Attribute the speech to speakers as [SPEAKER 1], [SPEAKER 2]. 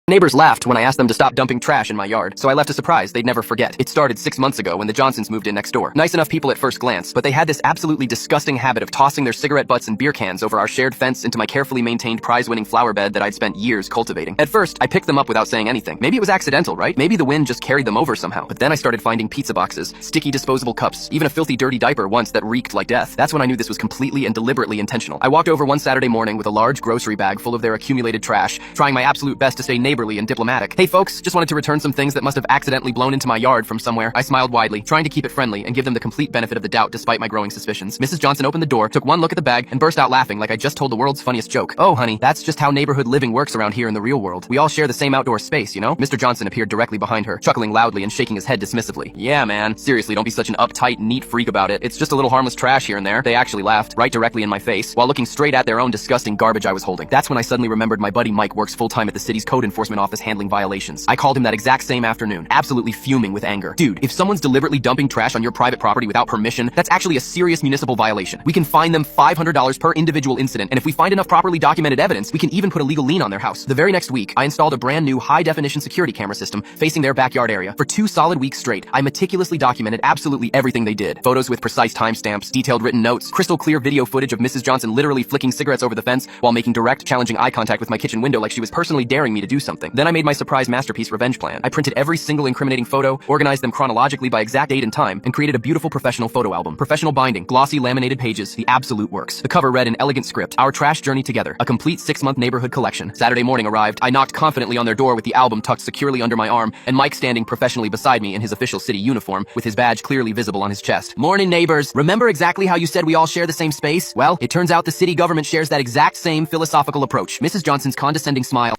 [SPEAKER 1] Neighbors laughed when I asked them to stop dumping trash in my yard, so I left a surprise they'd never forget. It started 6 months ago when the Johnsons moved in next door. Nice enough people at first glance, but they had this absolutely disgusting habit of tossing their cigarette butts and beer cans over our shared fence into my carefully maintained prize-winning flower bed that I'd spent years cultivating. At first, I picked them up without saying anything. Maybe it was accidental, right? Maybe the wind just carried them over somehow. But then I started finding pizza boxes, sticky disposable cups, even a filthy dirty diaper once that reeked like death. That's when I knew this was completely and deliberately intentional. I walked over one Saturday morning with a large grocery bag full of their accumulated trash, trying my absolute best to stay neighborly and diplomatic. Hey folks, just wanted to return some things that must have accidentally blown into my yard from somewhere. I smiled widely, trying to keep it friendly and give them the complete benefit of the doubt despite my growing suspicions. Mrs. Johnson opened the door, took one look at the bag, and burst out laughing like I just told the world's funniest joke. Oh honey, that's just how neighborhood living works around here in the real world. We all share the same outdoor space, you know? Mr. Johnson appeared directly behind her, chuckling loudly and shaking his head dismissively. Yeah man, seriously, don't be such an uptight, neat freak about it. It's just a little harmless trash here and there. They actually laughed, right directly in my face, while looking straight at their own disgusting garbage I was holding. That's when I suddenly remembered my buddy Mike works full-time at the city's code enforcement office handling violations. I called him that exact same afternoon, absolutely fuming with anger. Dude, if someone's deliberately dumping trash on your private property without permission, that's actually a serious municipal violation. We can fine them $500 per individual incident, and if we find enough properly documented evidence, we can even put a legal lien on their house. The very next week, I installed a brand new high-definition security camera system facing their backyard area. For 2 solid weeks straight, I meticulously documented absolutely everything they did. Photos with precise timestamps, detailed written notes, crystal clear video footage of Mrs. Johnson literally flicking cigarettes over the fence while making direct, challenging eye contact with my kitchen window like she was personally daring me to do something. Then I made my surprise masterpiece revenge plan. I printed every single incriminating photo, organized them chronologically by exact date and time, and created a beautiful professional photo album. Professional binding, glossy laminated pages, the absolute works. The cover read in elegant script, Our Trash Journey Together, a complete 6-month neighborhood collection. Saturday morning arrived. I knocked confidently on their door with the album tucked securely under my arm, and Mike standing professionally beside me in his official city uniform, with his badge clearly visible on his chest. Morning, neighbors. Remember exactly how you said we all share the same space? Well, it turns out the city government shares that exact same philosophical approach. Mrs. Johnson's condescending smile